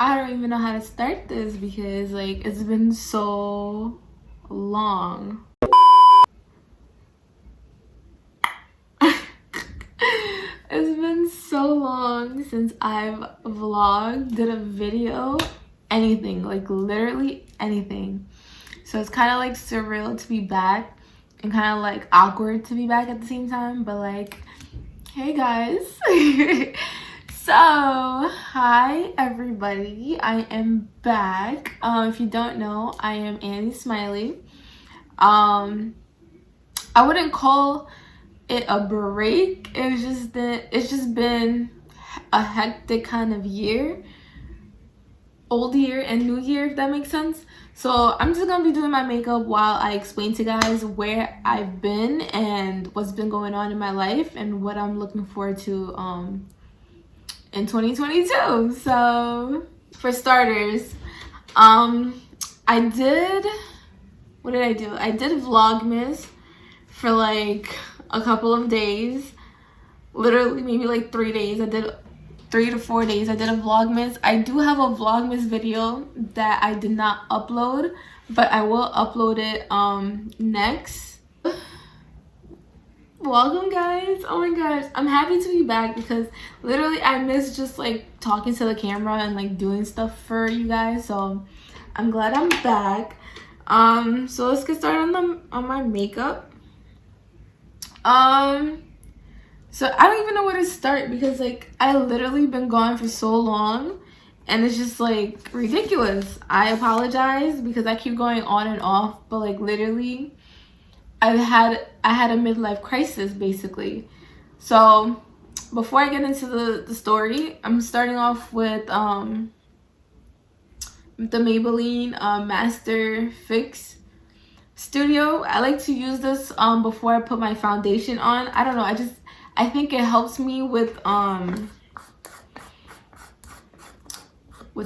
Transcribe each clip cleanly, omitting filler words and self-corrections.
I don't even know how to start this because like it's been so long. It's been so long since I've vlogged, did a video, anything, like literally anything. So it's kind of like surreal to be back and kind of like awkward to be back at the same time, but like, hey guys. So hi everybody, I am back. If you don't know, I am Annie Smiley. I wouldn't call it a break. It's just been a hectic kind of year, old year and new year, if that makes sense. So I'm just gonna be doing my makeup while I explain to you guys where I've been and what's been going on in my life and what I'm looking forward to in 2022. So for starters, I did Vlogmas for like a couple of days, literally maybe like 3 days. I did 3 to 4 days. I did a Vlogmas. I do have a Vlogmas video that I did not upload, but I will upload it next. Welcome guys. Oh my gosh, I'm happy to be back because literally I miss just like talking to the camera and like doing stuff for you guys. So I'm glad I'm back. So let's get started on my makeup. So I don't even know where to start because like I literally been gone for so long and it's just like ridiculous. I apologize because I keep going on and off, but like literally I had a midlife crisis basically. So before I get into the story, I'm starting off with the Maybelline Master Fix Studio. I like to use this before I put my foundation on. I don't know, I think it helps me with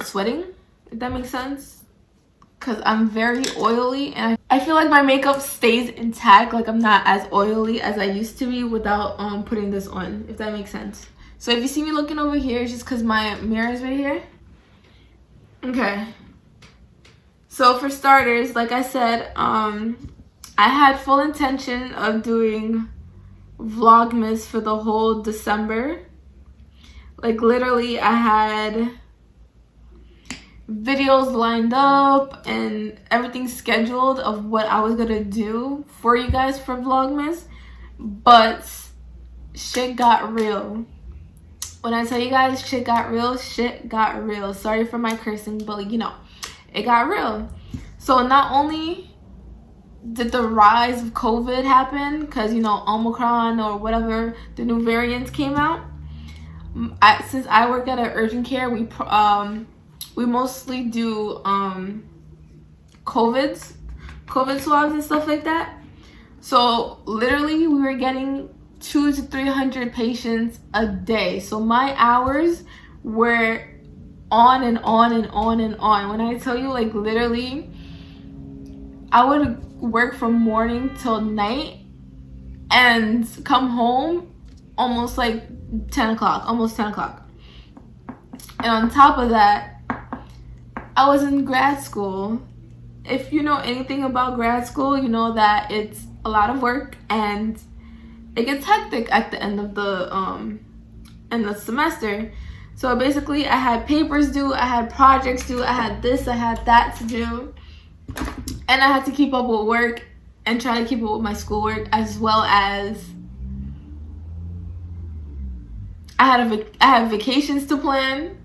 sweating, if that makes sense, because I'm very oily and I feel like my makeup stays intact, like I'm not as oily as I used to be without putting this on, if that makes sense. So if you see me looking over here, it's just because my mirror is right here. Okay, so for starters, like I said, I had full intention of doing Vlogmas for the whole December. Like literally I had videos lined up and everything scheduled of what I was gonna do for you guys for Vlogmas, but shit got real. When I tell you guys shit got real, shit got real. Sorry for my cursing, but you know, it got real. So not only did the rise of COVID happen, because you know, Omicron or whatever the new variants came out, since I work at an urgent care, we mostly do COVID swabs and stuff like that. So literally we were getting 200 to 300 patients a day. So my hours were on and on and on and on. When I tell you, like literally I would work from morning till night and come home almost like 10 o'clock, almost 10 o'clock. And on top of that, I was in grad school. If you know anything about grad school, you know that it's a lot of work and it gets hectic at the end of the semester. So basically I had papers due, I had projects due, I had this, I had that to do. And I had to keep up with work and try to keep up with my schoolwork, as well as I had vacations to plan.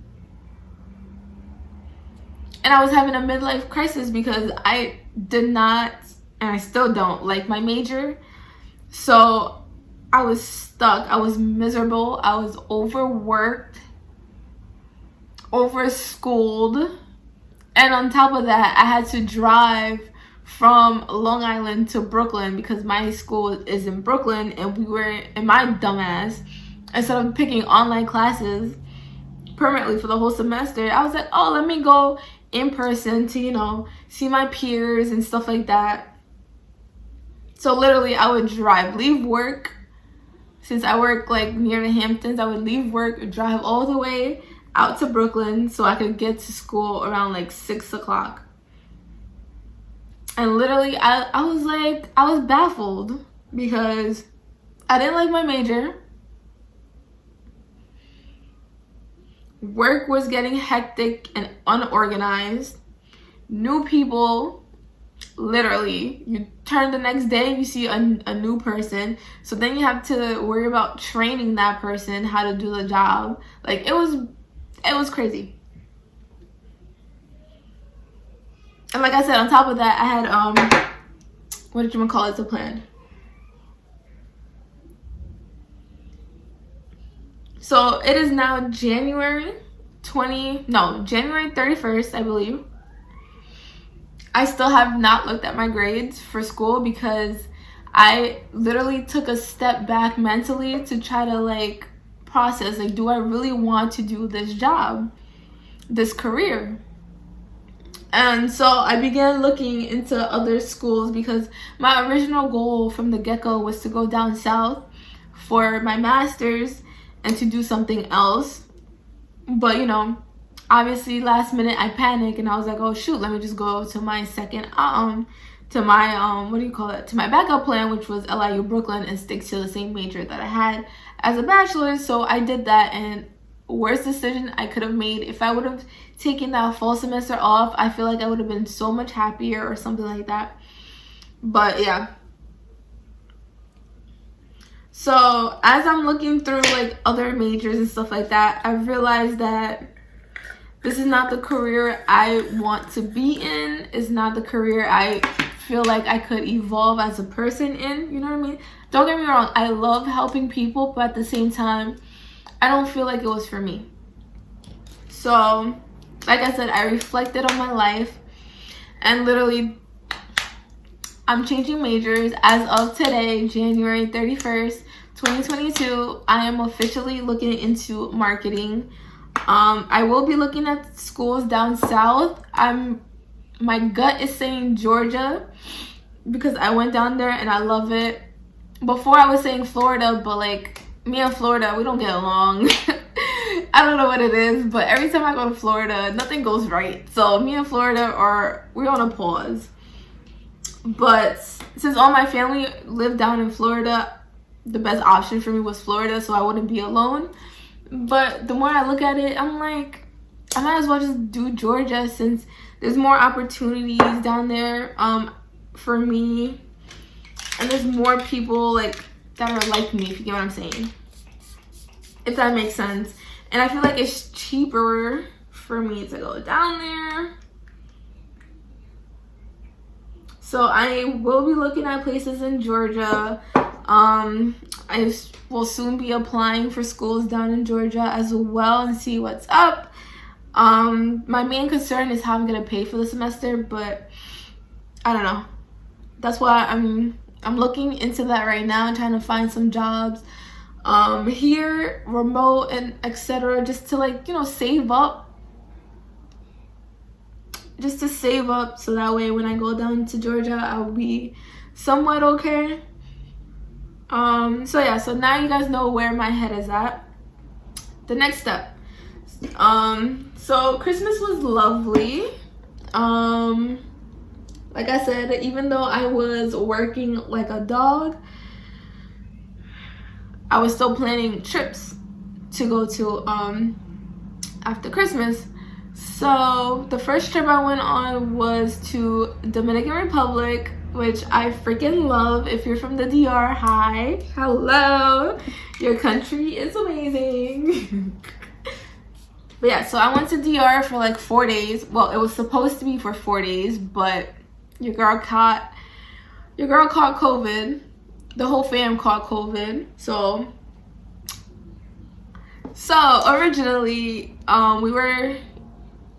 And I was having a midlife crisis because I did not, and I still don't, like my major. So I was stuck. I was miserable. I was overworked, overschooled. And on top of that, I had to drive from Long Island to Brooklyn because my school is in Brooklyn, and my dumbass, instead of picking online classes permanently for the whole semester, I was like, oh, let me go in person to, you know, see my peers and stuff like that. So literally I would leave work, since I work like near the Hamptons, I would leave work, drive all the way out to Brooklyn so I could get to school around like 6 o'clock. And literally, I was baffled because I didn't like my major. Work was getting hectic and unorganized. New people, literally, you turn the next day, you see a new person. So then you have to worry about training that person how to do the job. Like, it was crazy. And like I said, on top of that, I had, what did you call it, to plan. So it is now January 31st, I believe. I still have not looked at my grades for school because I literally took a step back mentally to try to like process, like, do I really want to do this job, this career? And so I began looking into other schools because my original goal from the get-go was to go down south for my master's and to do something else. But, you know, obviously last minute I panicked and I was like, oh shoot, let me just go to my second, to my backup plan, which was LIU Brooklyn, and stick to the same major that I had as a bachelor's. So I did that, and worst decision I could have made. If I would have taken that fall semester off, I feel like I would have been so much happier or something like that. But yeah. So as I'm looking through like other majors and stuff like that, I realized that this is not the career I want to be in. It's not the career I feel like I could evolve as a person in. You know what I mean? Don't get me wrong, I love helping people, but at the same time, I don't feel like it was for me. So, like I said, I reflected on my life, and literally, I'm changing majors as of today, January 31st, 2022. I am officially looking into marketing. I will be looking at schools down south. My gut is saying Georgia because I went down there and I love it. Before I was saying Florida, but like, me and Florida, we don't get along. I don't know what it is, but every time I go to Florida, nothing goes right. So me and Florida we're on a pause. But since all my family lived down in Florida, the best option for me was Florida, so I wouldn't be alone. But the more I look at it, I'm like, I might as well just do Georgia since there's more opportunities down there for me. And there's more people like that are like me, if you get what I'm saying. If that makes sense. And I feel like it's cheaper for me to go down there. So I will be looking at places in Georgia. I will soon be applying for schools down in Georgia as well and see what's up. My main concern is how I'm gonna pay for the semester, but I don't know. That's why I'm looking into that right now and trying to find some jobs here, remote, and etc., just to, like, you know, save up. Just to save up so that way when I go down to Georgia, I'll be somewhat okay. So yeah, so now you guys know where my head is at. The next step. So Christmas was lovely. Like I said, even though I was working like a dog, I was still planning trips to go to after Christmas. So the first trip I went on was to Dominican Republic, which I freaking love. If you're from the DR, hi, hello, your country is amazing. But yeah, so I went to DR for like 4 days. Well, it was supposed to be for 4 days, but your girl caught COVID. The whole fam caught COVID. So originally,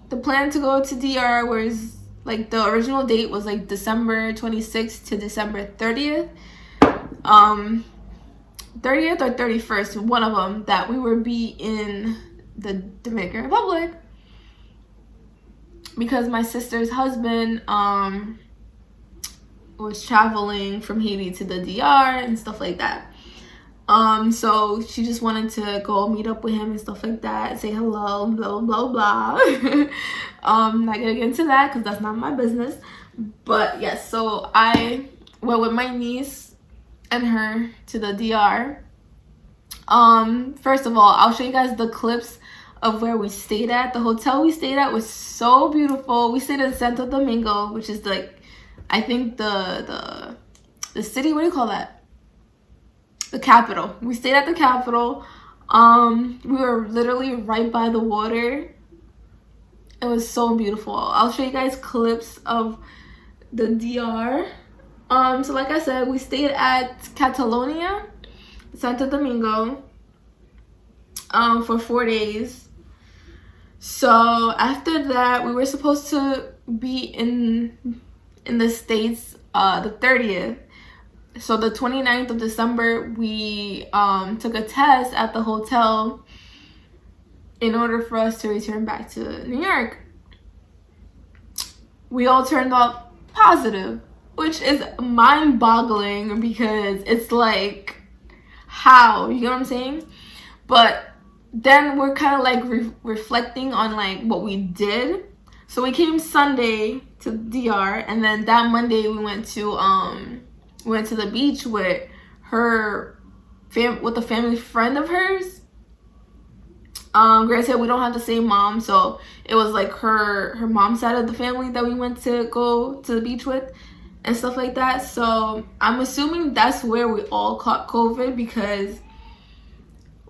the plan to go to DR was like, the original date was like December 26th to December 30th. 30th or 31st, one of them, that we would be in the Dominican Republic because my sister's husband was traveling from Haiti to the DR and stuff like that. So she just wanted to go meet up with him and stuff like that, say hello, blah blah blah. Not gonna get into that because that's not my business. But yes, so I went with my niece and her to the DR. First of all, I'll show you guys the clips of where we stayed at. The hotel we stayed at was so beautiful. We stayed in Santo Domingo, which is like, I think the city, what do you call that? The capital. We stayed at the capital. We were literally right by the water. It was so beautiful. I'll show you guys clips of the DR. So like I said, we stayed at Catalonia, Santo Domingo, for 4 days. So after that, we were supposed to be in the States the 30th. So the 29th of December, we took a test at the hotel in order for us to return back to New York. We all turned out positive, which is mind-boggling because it's like, how? You know what I'm saying? But then we're kind of like reflecting on like what we did. So we came Sunday to DR, and then that Monday we went to the beach with with a family friend of hers. Granted, we don't have the same mom, so it was like her mom's side of the family that we went to go to the beach with and stuff like that. So I'm assuming that's where we all caught COVID, because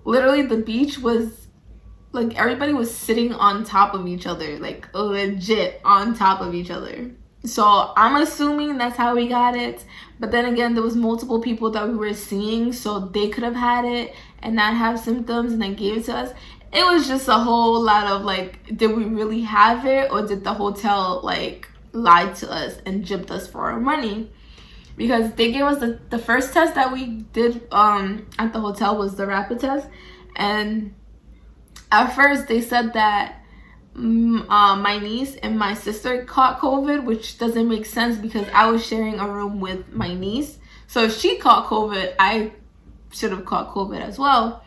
literally the beach was like, everybody was sitting on top of each other, like legit on top of each other. So I'm assuming that's how we got it. But then again, there was multiple people that we were seeing, so they could have had it and not have symptoms and then gave it to us. It was just a whole lot of like, did we really have it, or did the hotel like lie to us and gypped us for our money? Because they gave us the first test that we did at the hotel was the rapid test, and at first they said that my niece and my sister caught COVID, which doesn't make sense because I was sharing a room with my niece. So if she caught COVID, I should have caught COVID as well.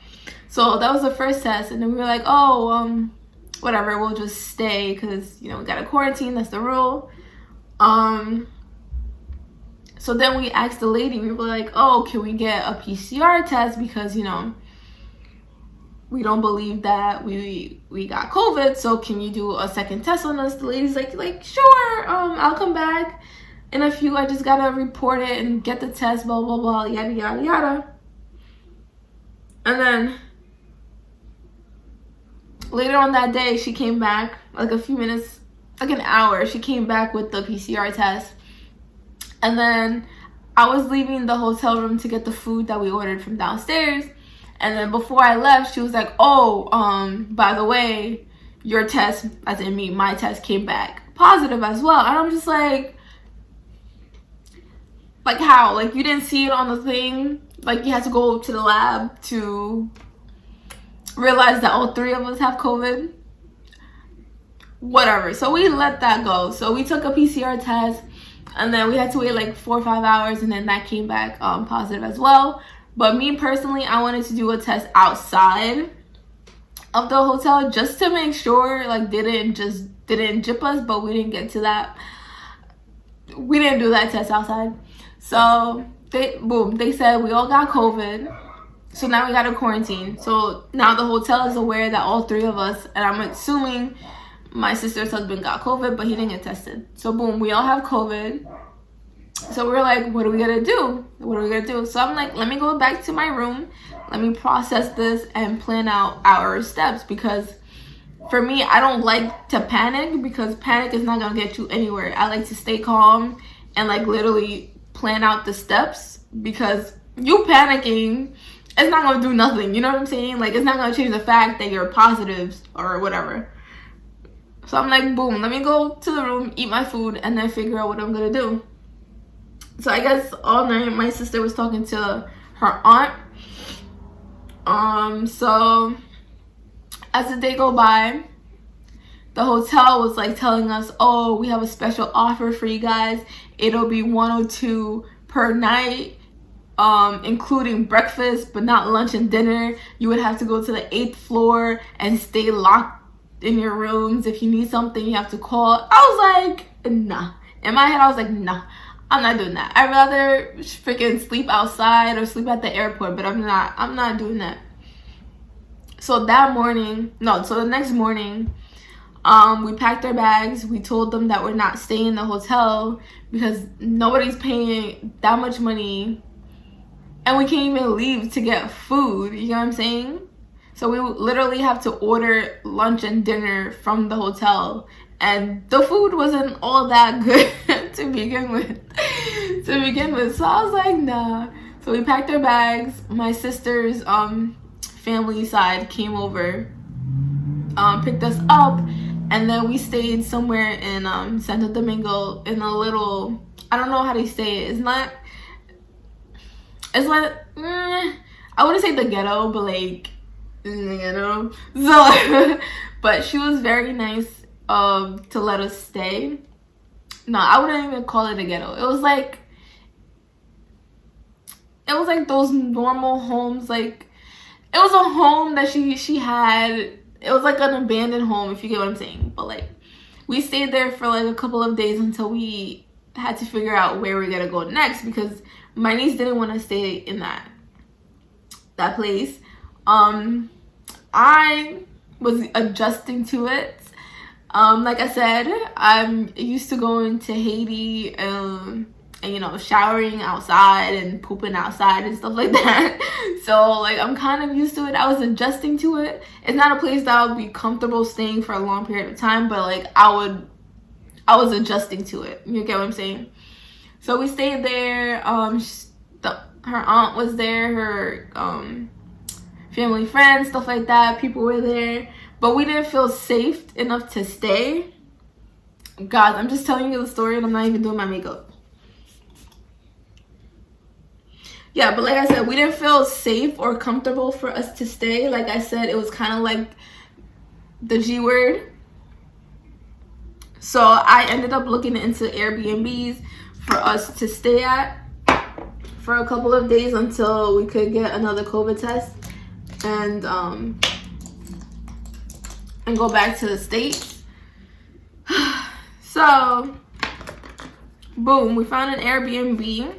So that was the first test, and then we were like, oh, whatever, we'll just stay because, you know, we got to quarantine, that's the rule. So then we asked the lady, we were like, oh, can we get a PCR test, because, you know, we don't believe that we got COVID, so can you do a second test on us? The lady's like sure, I'll come back in a few, I just gotta report it and get the test, blah blah blah, yada yada yada. And then later on that day, she came back, like a few minutes, like an hour, she came back with the PCR test. And then I was leaving the hotel room to get the food that we ordered from downstairs. And then before I left, she was like, oh, by the way, your test, as in me, my test came back positive as well. And I'm just like how? Like, you didn't see it on the thing? Like, you had to go to the lab to realize that all three of us have COVID? Whatever. So we let that go. So we took a PCR test, and then we had to wait like 4 or 5 hours, and then that came back positive as well. But me personally, I wanted to do a test outside of the hotel just to make sure, like, didn't gyp us, but we didn't get to that. We didn't do that test outside. So they said we all got COVID. So now we got to quarantine. So now the hotel is aware that all three of us, and I'm assuming my sister's husband got COVID, but he didn't get tested. So boom, we all have COVID. So we were like, what are we gonna do? What are we gonna do? So I'm like, let me go back to my room, let me process this and plan out our steps, because for me, I don't like to panic, because panic is not gonna get you anywhere. I like to stay calm and like literally plan out the steps, because you panicking, it's not gonna do nothing, you know what I'm saying? Like, it's not gonna change the fact that you're positive or whatever. So I'm like, boom, let me go to the room, eat my food, and then figure out what I'm gonna do. So I guess all night my sister was talking to her aunt. So as the day go by, the hotel was like telling us, oh, we have a special offer for you guys. It'll be $102 per night. including breakfast but not lunch and dinner. You would have to go to the 8th floor and stay locked in your rooms. If you need something, you have to call. I was like, nah. In my head, I was like, nah, I'm not doing that. I'd rather freaking sleep outside or sleep at the airport, but I'm not doing that. So the next morning, we packed our bags. We told them that we're not staying in the hotel because nobody's paying that much money, and we can't even leave to get food. You know what I'm saying? So we literally have to order lunch and dinner from the hotel, and the food wasn't all that good to begin with. So I was like, nah. So we packed our bags. My sister's family side came over, picked us up, and then we stayed somewhere in Santo Domingo in a little, I don't know how to say it. It's like I wouldn't say the ghetto, but like, you know. So but she was very nice to let us stay. No, I wouldn't even call it a ghetto. It was like those normal homes. Like, it was a home that she had. It was like an abandoned home, if you get what I'm saying. But like, we stayed there for like a couple of days until we had to figure out where we're gonna go next, because my niece didn't want to stay in that place. I was adjusting to it. Like I said, I'm used to going to Haiti and you know, showering outside and pooping outside and stuff like that. So like, I'm kind of used to it. I was adjusting to it. It's not a place that I would be comfortable staying for a long period of time, but like, I was adjusting to it. You get what I'm saying? So we stayed there. Her aunt was there, her family, friends, stuff like that. People were there, but we didn't feel safe enough to stay. Guys, I'm just telling you the story, and I'm not even doing my makeup. Yeah, but like I said, we didn't feel safe or comfortable for us to stay. Like I said, it was kind of like the G word. So I ended up looking into Airbnbs for us to stay at for a couple of days until we could get another COVID test and go back to the States. So, boom, we found an Airbnb.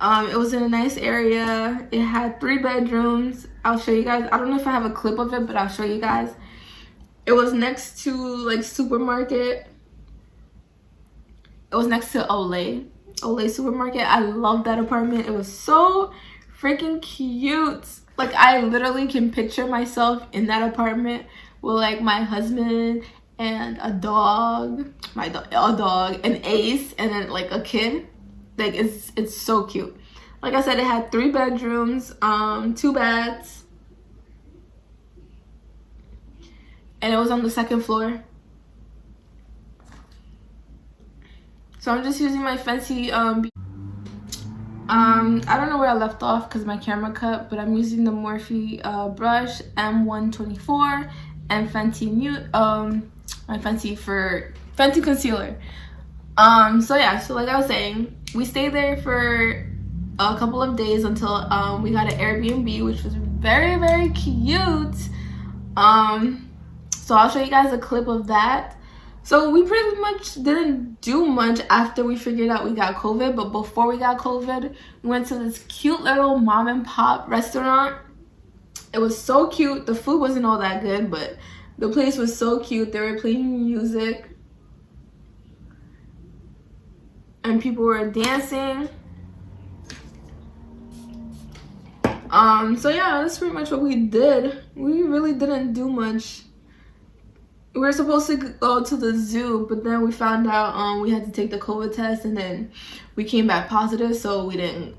It was in a nice area. It had 3 bedrooms. I'll show you guys. I don't know if I have a clip of it, but I'll show you guys. It was next to like supermarket. It was next to Olay supermarket. I love that apartment. It was so freaking cute. Like, I literally can picture myself in that apartment with like my husband and a dog, an Ace, and then like a kid. Like, it's so cute. Like I said, it had 3 bedrooms, 2 baths, and it was on the 2nd floor. So I'm just using my fancy I don't know where I left off because my camera cut, but I'm using the Morphe brush M124 and Fenty my Fenty concealer. So yeah, so like I was saying, we stayed there for a couple of days until we got an Airbnb, which was very, very cute. So I'll show you guys a clip of that. So we pretty much didn't do much after we figured out we got COVID, but before we got COVID, we went to this cute little mom and pop restaurant. It was so cute. The food wasn't all that good, but the place was so cute. They were playing music and people were dancing. So yeah, that's pretty much what we did. We really didn't do much. We were supposed to go to the zoo, but then we found out we had to take the COVID test, and then we came back positive, so we didn't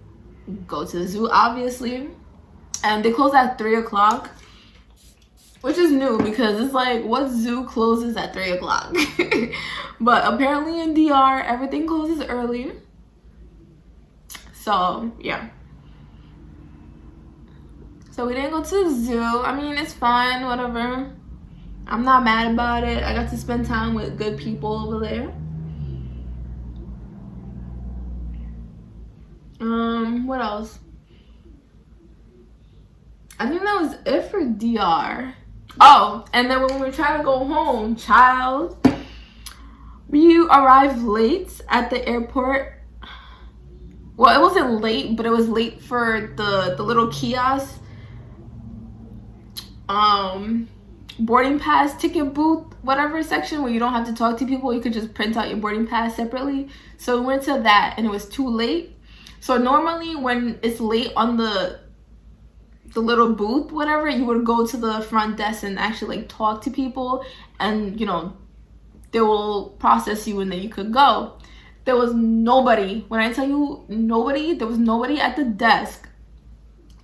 go to the zoo, obviously. And they closed at 3 o'clock, which is new because it's like, what zoo closes at 3 o'clock? But apparently in DR, everything closes early. So yeah. So we didn't go to the zoo. I mean, it's fine, whatever. I'm not mad about it. I got to spend time with good people over there. What else? I think that was it for DR. Oh, and then when we were trying to go home, child, we arrived late at the airport. Well, it wasn't late, but it was late for the little kiosk, boarding pass ticket booth, whatever section where you don't have to talk to people. You could just print out your boarding pass separately. So we went to that, and it was too late. So normally when it's late on the little booth, whatever, you would go to the front desk and actually like talk to people, and you know, they will process you and then you could go. There was nobody. When I tell you nobody, there was nobody at the desk.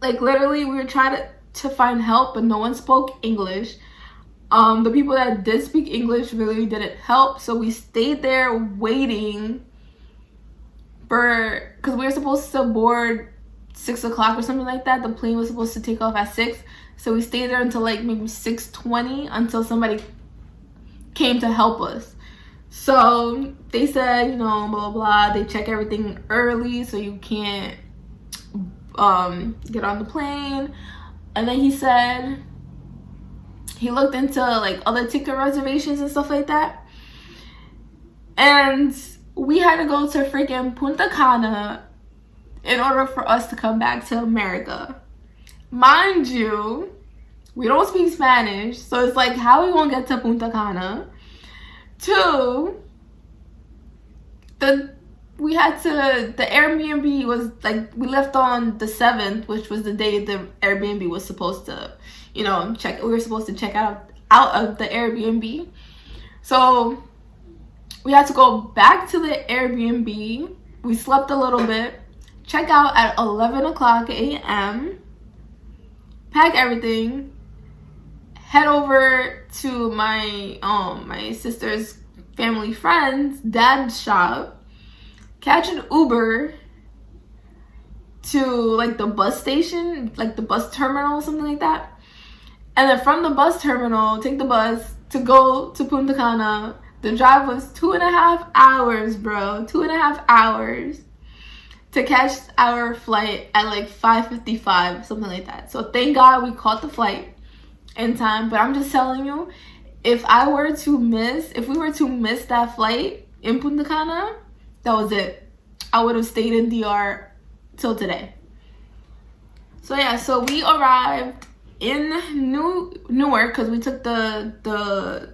Like literally we were trying to find help, but no one spoke English. The people that did speak English really didn't help, so we stayed there waiting for, because we were supposed to board 6 o'clock or something like that. The plane was supposed to take off at 6, so we stayed there until like maybe 6:20 until somebody came to help us. So they said, you know, blah blah blah, they check everything early so you can't get on the plane. And then he said he looked into like other ticket reservations and stuff like that, and we had to go to freaking Punta Cana in order for us to come back to America. Mind you, we don't speak Spanish, so it's like, how are we gonna get to Punta Cana? 2, the Airbnb was like, we left on the 7th, which was the day the Airbnb was supposed to, you know, check. We were supposed to check out of the Airbnb. So we had to go back to the Airbnb. We slept a little bit, check out at 11 o'clock a.m., pack everything, head over to my sister's family friend's dad's shop, catch an Uber to like the bus station, like the bus terminal, something like that, and then from the bus terminal take the bus to go to Punta Cana. The drive was 2.5 hours, bro. 2.5 hours to catch our flight at like 5:55, something like that. So thank God we caught the flight in time. But I'm just telling you, if we were to miss that flight in Punta Cana, that was it. I would have stayed in DR till today. So yeah, so we arrived in Newark because we took the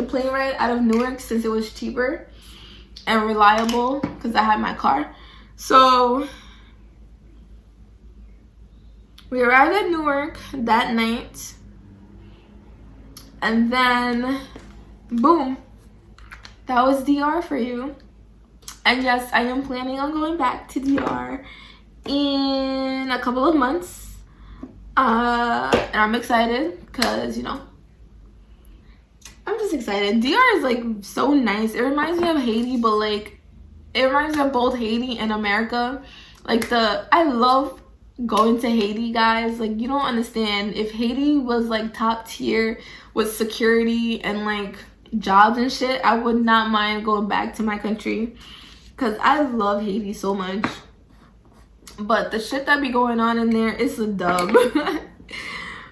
plane ride out of Newark since it was cheaper and reliable because I had my car. So we arrived at Newark that night, and then boom, that was DR for you. And yes, I am planning on going back to DR in a couple of months, and I'm excited because, you know, I'm just excited. DR is like so nice. It reminds me of Haiti, but like it reminds me of both Haiti and America. Like I love going to Haiti, guys. Like, you don't understand. If Haiti was like top tier with security and like jobs and shit, I would not mind going back to my country because I love Haiti so much. But the shit that be going on in there is a dub.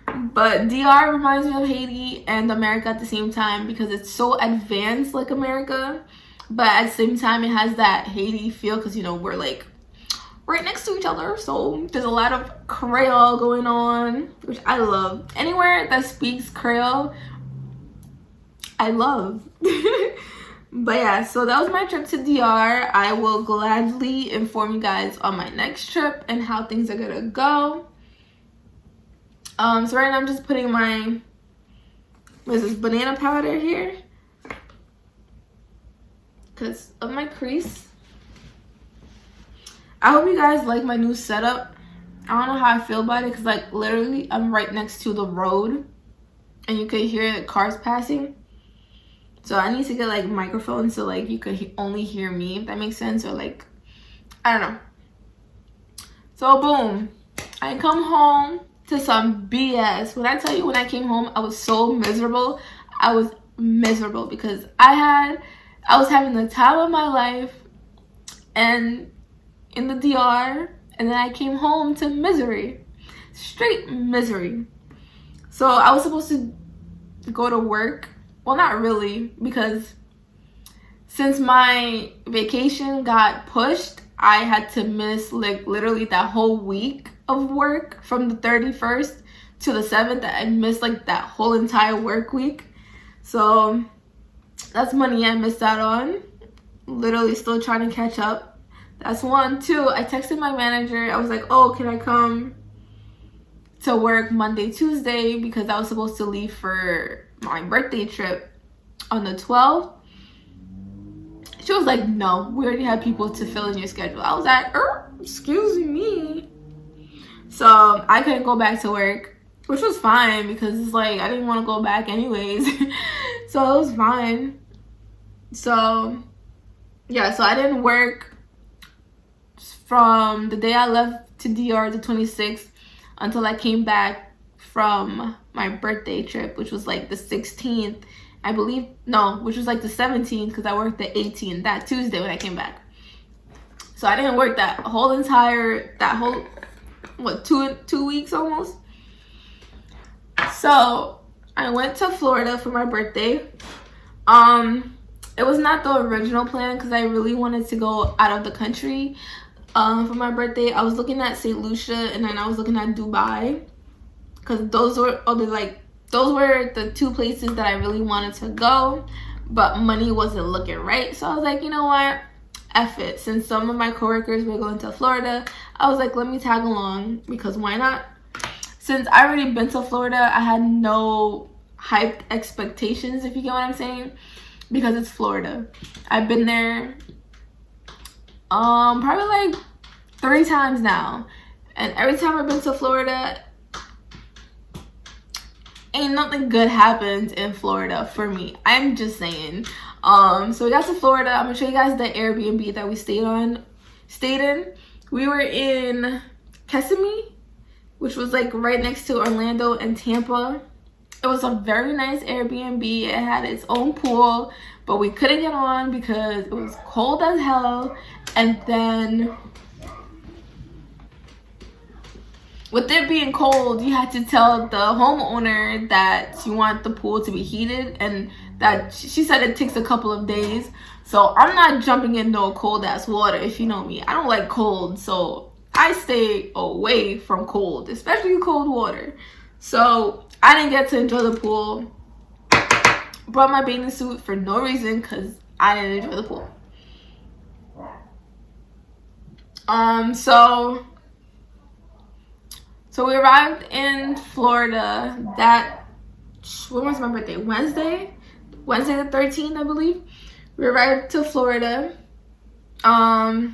But DR reminds me of Haiti and America at the same time because it's so advanced like America, but at the same time it has that Haiti feel because, you know, we're like right next to each other, so there's a lot of Creole going on, which I love. Anywhere that speaks Creole, I love. But yeah, so that was my trip to DR. I will gladly inform you guys on my next trip and how things are gonna go. So right now I'm just putting my, what is this, banana powder here because of my crease. I hope you guys like my new setup. I don't know how I feel about it because like literally I'm right next to the road and you could hear the cars passing. So I need to get like microphones so like you could only hear me, if that makes sense, or like, I don't know. So boom, I come home to some BS. When I tell you, when I came home, I was so miserable. I was miserable because I was having the time of my life, and in the DR, and then I came home to misery. Straight misery. So I was supposed to go to work. Well, not really, because since my vacation got pushed, I had to miss like literally that whole week of work from the 31st to the 7th. I missed like that whole entire work week. So that's money I missed out on. Literally still trying to catch up. That's one. Two, I texted my manager. I was like, oh, can I come to work Monday, Tuesday? Because I was supposed to leave for my birthday trip on the 12th. She was like, no, we already had people to fill in your schedule. I was like, excuse me. So I couldn't go back to work, which was fine because it's like I didn't want to go back anyways. So it was fine. So yeah, so I didn't work from the day I left to DR, the 26th, until I came back from my birthday trip, which was like the 16th. I believe, no, which was like the 17th, because I worked the 18th, that Tuesday when I came back. So I didn't work that whole, what, two weeks almost? So I went to Florida for my birthday. It was not the original plan because I really wanted to go out of the country for my birthday. I was looking at St. Lucia, and then I was looking at Dubai, because those were the two places that I really wanted to go, but money wasn't looking right. So I was like, you know what? F it. Since some of my coworkers were going to Florida, I was like, let me tag along, because why not? Since I already been to Florida, I had no hyped expectations, if you get what I'm saying, because it's Florida. I've been there probably like 3 times now, and every time I've been to Florida, ain't nothing good happens in Florida for me. I'm just saying. So we got to Florida. I'm gonna show you guys the Airbnb that we stayed in. We were in Kissimmee, which was like right next to Orlando and Tampa. It was a very nice Airbnb. It had its own pool, but we couldn't get on because it was cold as hell. And then with it being cold, you had to tell the homeowner that you want the pool to be heated, and that she said it takes a couple of days. So I'm not jumping in no cold ass water, if you know me. I don't like cold, so I stay away from cold, especially cold water. So I didn't get to enjoy the pool. Brought my bathing suit for no reason, because I didn't enjoy the pool. So we arrived in Florida when was my birthday? Wednesday the 13th, I believe. We arrived to Florida. So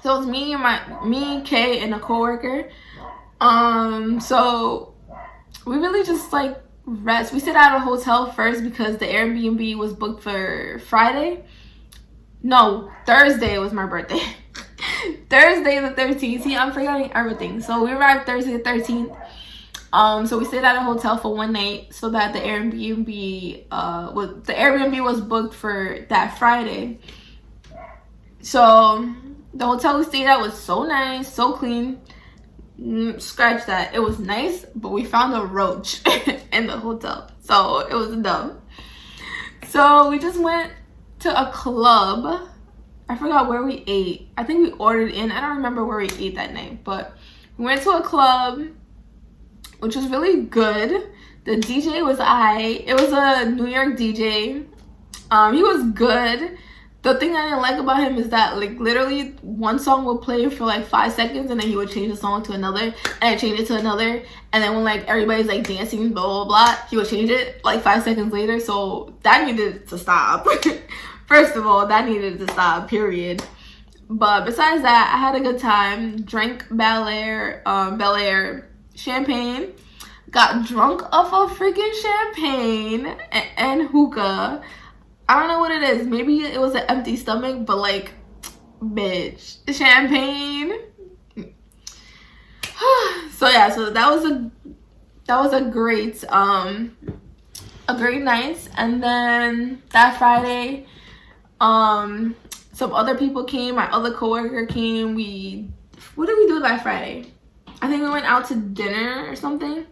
it was me, Kay, and a coworker. So we really just like rest. We stayed at a hotel first because the Airbnb was booked for Friday. No, Thursday was my birthday. Thursday the 13th. See, I'm forgetting everything. So we arrived Thursday the 13th. So we stayed at a hotel for one night so that the Airbnb was booked for that Friday. So the hotel we stayed at was so nice, so clean. Scratch that. It was nice, but we found a roach in the hotel, so it was dumb. So we just went to a club. I forgot where we ate. I think we ordered in. I don't remember where we ate that night, but we went to a club, which was really good. The DJ was it was a New York DJ. He was good. The thing I didn't like about him is that like literally one song would play for like 5 seconds, and then he would change the song to another, and change it to another, and then when like everybody's like dancing, blah blah blah, he would change it like 5 seconds later. So that needed to stop. First of all, that needed to stop, period. But besides that, I had a good time. Drank Bel Air champagne. Got drunk off of freaking champagne and hookah. I don't know what it is. Maybe it was an empty stomach, but like, bitch, champagne. So yeah, so that was a great night. And then that Friday, so some other people came. My other coworker came. What did we do that Friday? I think we went out to dinner or something.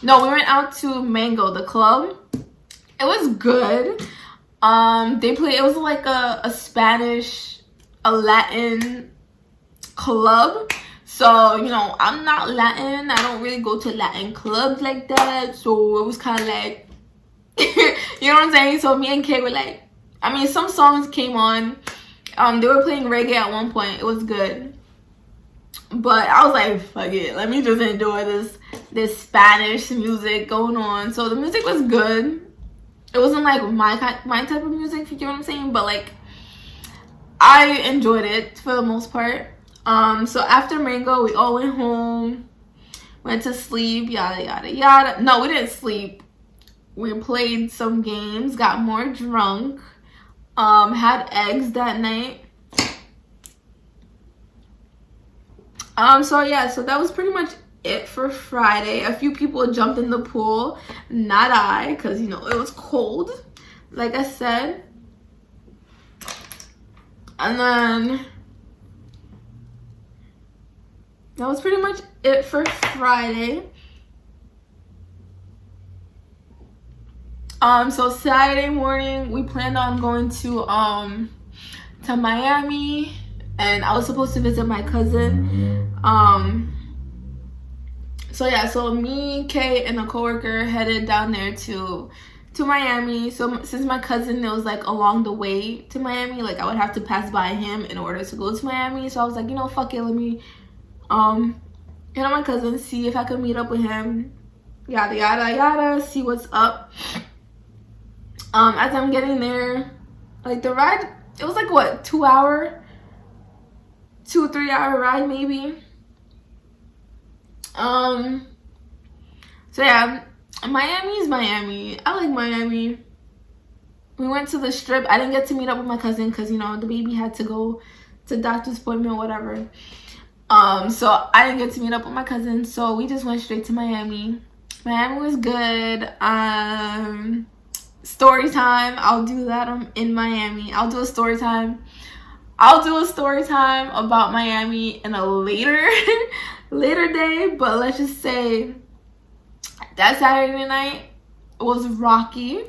No, we went out to Mango, the club. It was good. They played, it was like a Spanish, a Latin club. So, you know, I'm not Latin. I don't really go to Latin clubs like that. So it was kind of like, you know what I'm saying? So me and Kay were like, I mean, some songs came on. They were playing reggae at one point. It was good. But I was like, fuck it. Let me just enjoy this Spanish music going on. So the music was good. It wasn't like my type of music, if you get what I'm saying. But like, I enjoyed it for the most part. So after Mango, we all went home, went to sleep, yada yada yada. No, we didn't sleep. We played some games, got more drunk, had eggs that night. So yeah, so that was pretty much it for Friday. A few people jumped in the pool, not I, because you know it was cold, like I said. And then that was pretty much it for Friday. So Saturday morning we planned on going to Miami, and I was supposed to visit my cousin. So yeah, so me, Kay, and a coworker headed down there to Miami. So since my cousin, it was like along the way to Miami, like I would have to pass by him in order to go to Miami. So I was like, you know, fuck it, let me hit on my cousin, see if I could meet up with him, yada yada yada, see what's up. As I'm getting there, like the ride, it was like what, 2 or 3 hour ride maybe. So yeah, Miami is Miami. I like Miami. We went to the Strip. I didn't get to meet up with my cousin because, you know, the baby had to go to doctor's appointment or whatever. So I didn't get to meet up with my cousin. So we just went straight to Miami. Miami was good. Story time. I'll do that. I'm in Miami. I'll do a story time about Miami in a later day. But let's just say that Saturday night was rocky.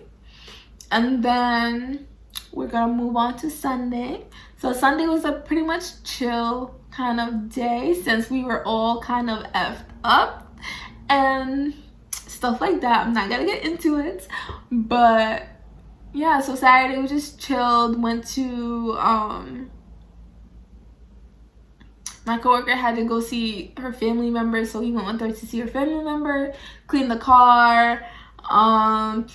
And then we're gonna move on to Sunday. So Sunday was a pretty much chill kind of day since we were all kind of effed up and stuff like that. I'm not gonna get into it, but yeah, so Saturday we just chilled, went to my coworker had to go see her family member, so we went with her to see her family member, clean the car, and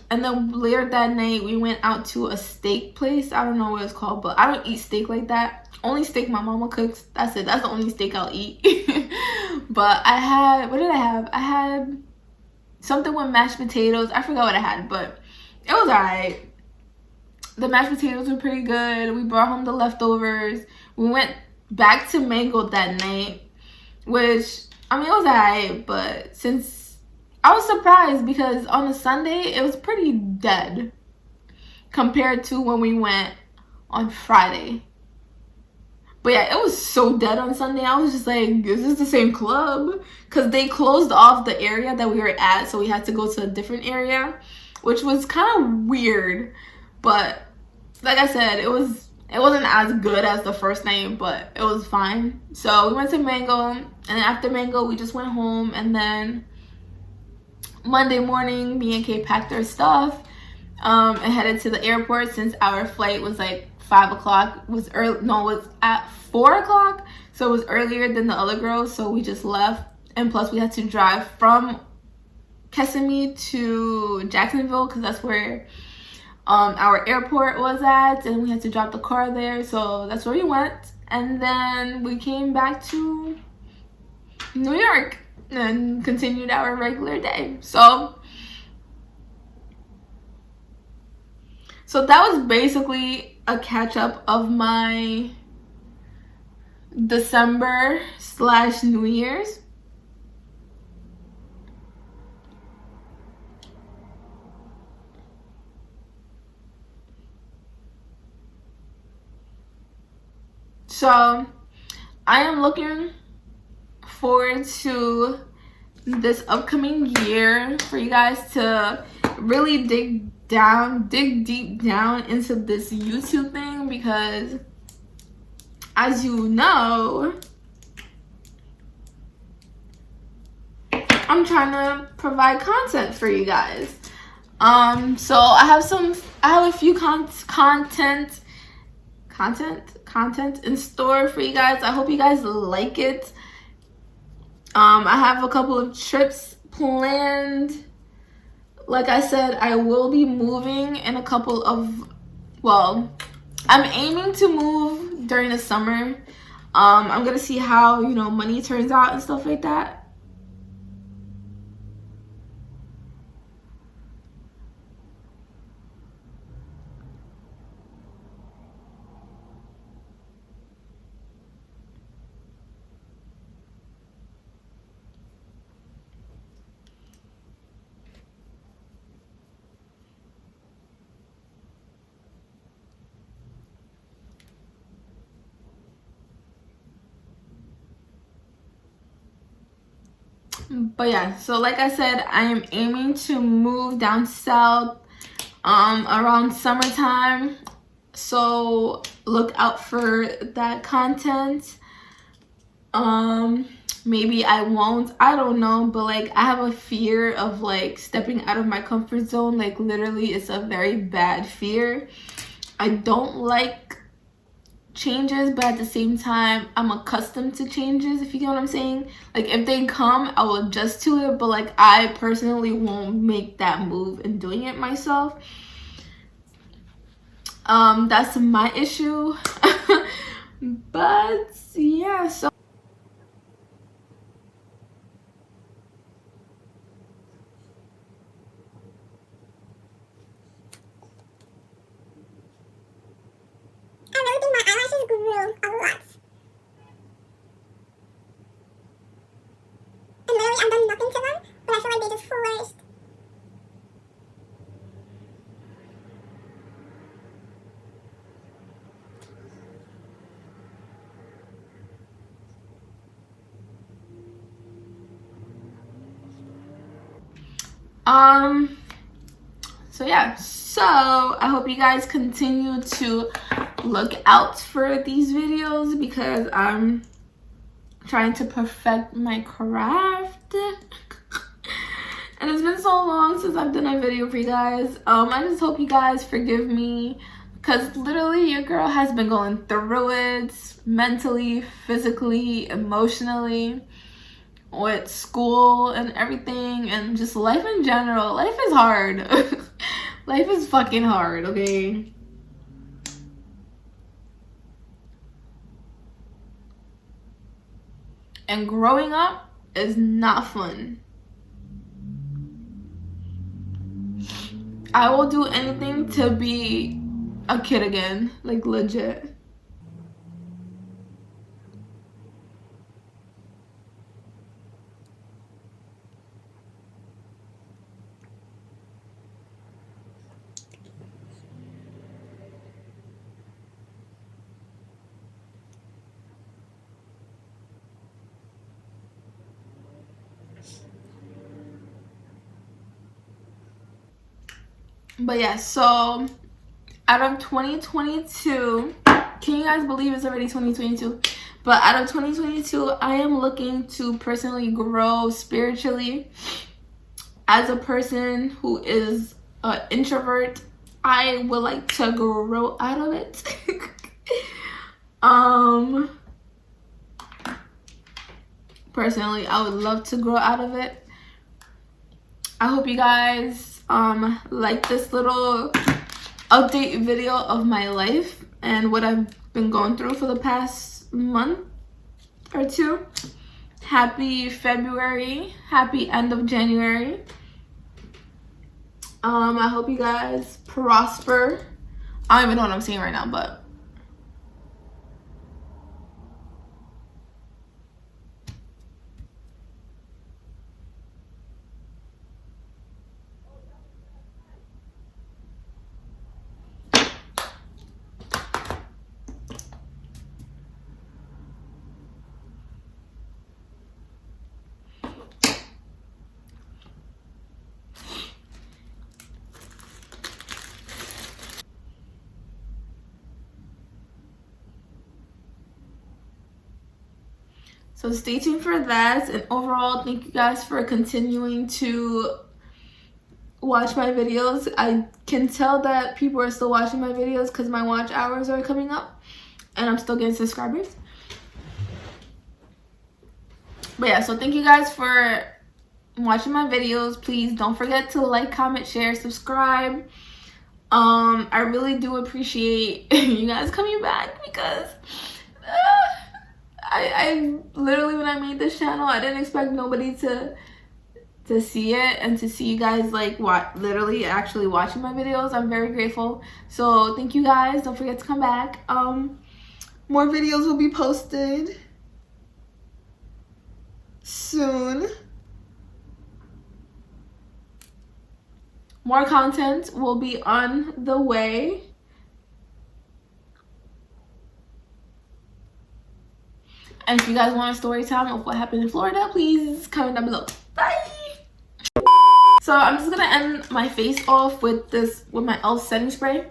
then later that night we went out to a steak place. I don't know what it's called, but I don't eat steak like that. Only steak my mama cooks. That's it. That's the only steak I'll eat. But I had, what did I have? I had something with mashed potatoes. I forgot what I had, but it was alright. The mashed potatoes were pretty good. We brought home the leftovers. We went back to Mango that night, which, I mean, it was alright, but since I was surprised because on a Sunday it was pretty dead compared to when we went on Friday. But yeah, it was so dead on Sunday. I was just like, is this the same club? Because they closed off the area that we were at, so we had to go to a different area, which was kind of weird. But like I said, it wasn't as good as the first night, but it was fine. So we went to Mango, and then after Mango we just went home. And then Monday morning, me and Kay packed our stuff and headed to the airport since our flight was like 5 o'clock. It was at 4 o'clock, so it was earlier than the other girls. So we just left, and plus we had to drive from Kissimmee to Jacksonville because that's where our airport was at, and we had to drop the car there. So that's where we went, and then we came back to New York and continued our regular day. So that was basically a catch up of my December/New Year's. So I am looking forward to this upcoming year for you guys to really dig deep down into this YouTube thing, because as you know, I'm trying to provide content for you guys. So I have a few content in store for you guys. I hope you guys like it. I have a couple of trips planned. Like I said, I will be moving in a couple of, well, I'm aiming to move during the summer. I'm gonna see how, money turns out and stuff like that. But yeah, so like I said, I am aiming to move down south around summertime. So look out for that content. Maybe I won't, I don't know, but like I have a fear of like stepping out of my comfort zone. Like literally, it's a very bad fear. I don't like changes, but at the same time I'm accustomed to changes, if you get what I'm saying. Like if they come, I will adjust to it, but like I personally won't make that move in doing it myself. That's my issue. But yeah, so I really think my eyelashes grew a lot. And literally I've done nothing to them, but I feel like they just flourished. so yeah, so I hope you guys continue to look out for these videos, because I'm trying to perfect my craft. And it's been so long since I've done a video for you guys. I just hope you guys forgive me, because literally your girl has been going through it mentally, physically, emotionally, with school and everything, and just life in general. Life is hard. Life is fucking hard, okay? And growing up is not fun. I will do anything to be a kid again, like legit. But yeah, so out of 2022, can you guys believe it's already 2022? But out of 2022, I am looking to personally grow spiritually. As a person who is an introvert, I would like to grow out of it. Personally, I would love to grow out of it. I hope you guys like this little update video of my life and what I've been going through for the past month or two. Happy February, happy end of January. I hope you guys prosper. I don't even know what I'm saying right now, but So stay tuned for that. And overall, thank you guys for continuing to watch my videos. I can tell that people are still watching my videos because my watch hours are coming up and I'm still getting subscribers. But yeah, so thank you guys for watching my videos. Please don't forget to like, comment, share, subscribe. I really do appreciate you guys coming back because I literally, when I made this channel, I didn't expect nobody to see it and to see you guys like literally actually watching my videos. I'm very grateful. So thank you guys. Don't forget to come back. More videos will be posted soon. More content will be on the way. And if you guys want a story time of what happened in Florida, please comment down below. Bye! So I'm just gonna end my face off with my e.l.f. setting spray.